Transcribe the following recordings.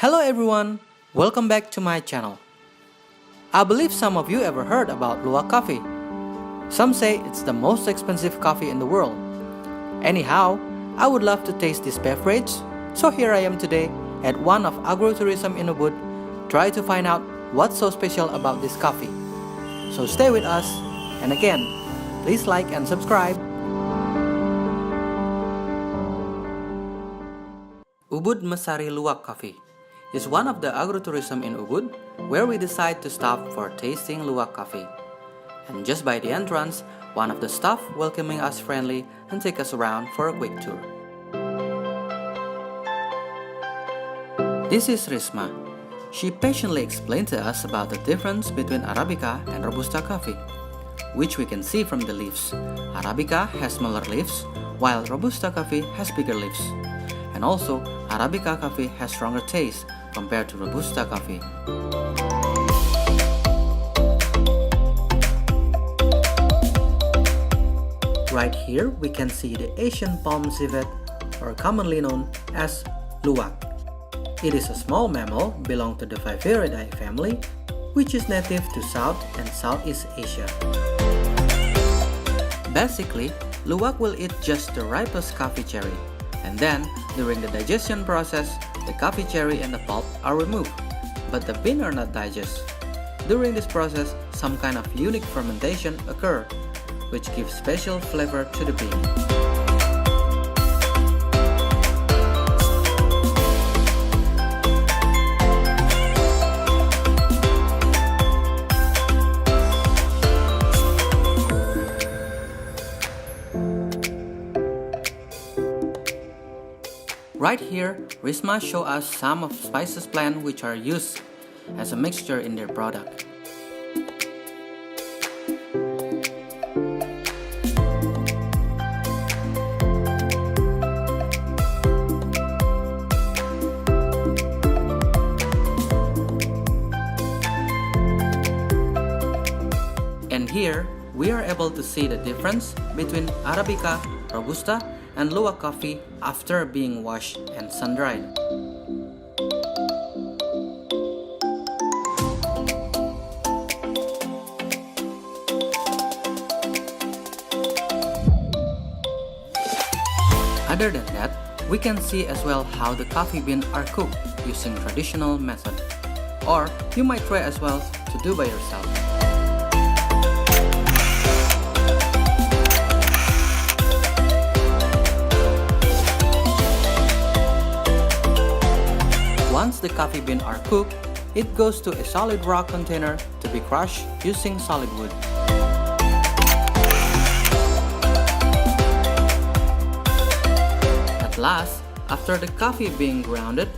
Hello everyone, welcome back to my channel. I believe some of you ever heard about luwak coffee. Some say it's the most expensive coffee in the world. Anyhow, I would love to taste this beverage, so here I am today at one of Agro tourism in Ubud, try to find out what's so special about this coffee. So stay with us, and again, please like and subscribe. Ubud Mesari Luwak Coffee is one of the agro-tourism in Ubud where we decide to stop for tasting luwak coffee. And just by the entrance, one of the staff welcoming us friendly and take us around for a quick tour. This is Risma. She patiently explained to us about the difference between Arabica and Robusta coffee, which we can see from the leaves. Arabica has smaller leaves, while Robusta coffee has bigger leaves. And also, Arabica coffee has stronger taste compared to Robusta coffee. Right here, we can see the Asian palm civet, or commonly known as luwak. It is a small mammal belonging to the Viveridae family, which is native to South and Southeast Asia. Basically, luwak will eat just the ripest coffee cherry, and then, during the digestion process, the coffee cherry and the pulp are removed, but the bean are not digested. During this process, some kind of unique fermentation occurs, which gives special flavor to the bean. Right here, Risma show us some of spices plant which are used as a mixture in their product. And here, we are able to see the difference between Arabica, Robusta, and luwak coffee after being washed and sun-dried. Other than that, we can see as well how the coffee beans are cooked using traditional method. Or you might try as well to do by yourself. Once the coffee beans are cooked, it goes to a solid rock container to be crushed using solid wood. At last, after the coffee being grounded,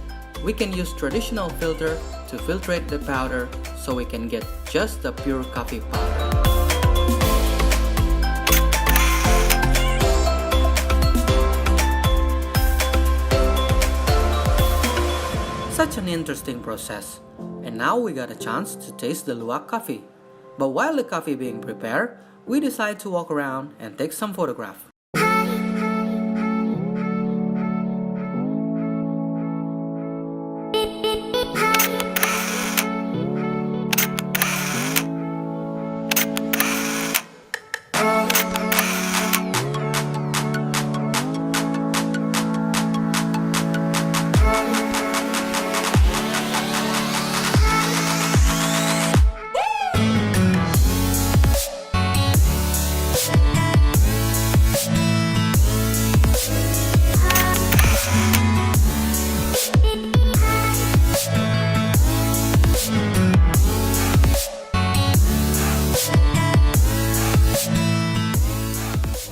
we can use traditional filter to filtrate the powder so we can get just the pure coffee powder. Such an interesting process, and now we got a chance to taste the luwak coffee. But while the coffee being prepared, we decide to walk around and take some photographs.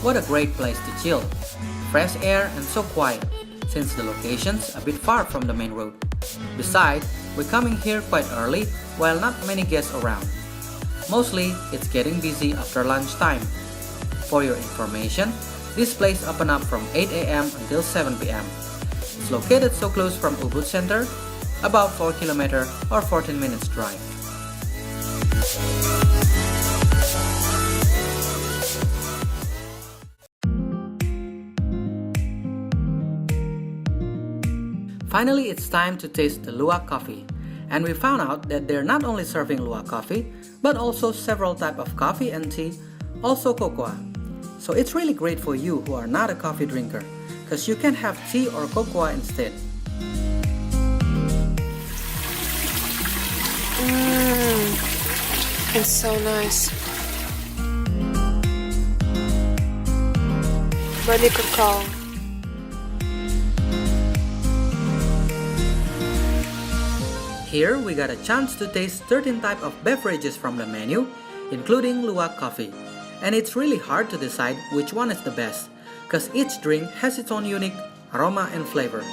What a great place to chill. Fresh air and so quiet, since the location's a bit far from the main road. Besides, we're coming here quite early while not many guests around. Mostly, it's getting busy after lunchtime. For your information, this place open up from 8 a.m. until 7 p.m. It's located so close from Ubud Center, about 4 km or 14 minutes drive. Finally, it's time to taste the luwak coffee. And we found out that they're not only serving luwak coffee, but also several types of coffee and tea, also cocoa. So it's really great for you who are not a coffee drinker, because you can have tea or cocoa instead. It's so nice. Body cacao. Here we got a chance to taste 13 types of beverages from the menu, including luwak coffee. And it's really hard to decide which one is the best, because each drink has its own unique aroma and flavor.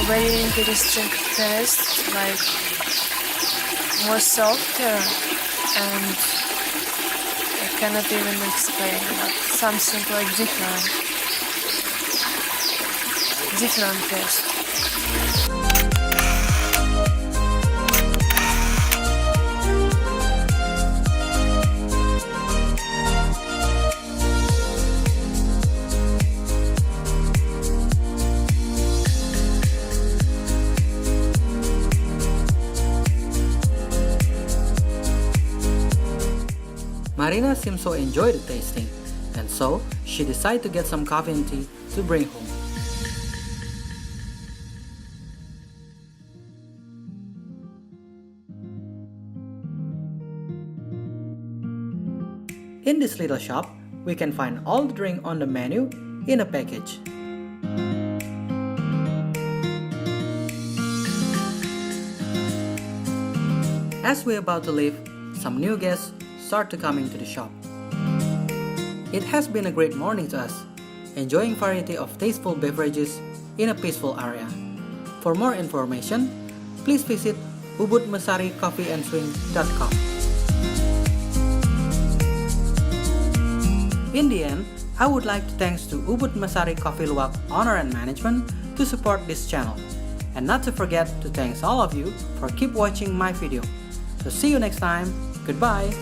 Very interesting taste, like more softer, and I cannot even explain, but something like different taste. Marina seems to enjoy the tasting, and so she decided to get some coffee and tea to bring home. In this little shop, we can find all the drink on the menu in a package. As we're about to leave, some new guests start to come into the shop. It has been a great morning to us, enjoying variety of tasteful beverages in a peaceful area. For more information, please visit ubudmesaricoffeeandswing.com. In the end, I would like to thanks to Ubud Mesari Coffee Luwak owner and management to support this channel. And not to forget to thanks all of you for keep watching my video. So see you next time. Goodbye.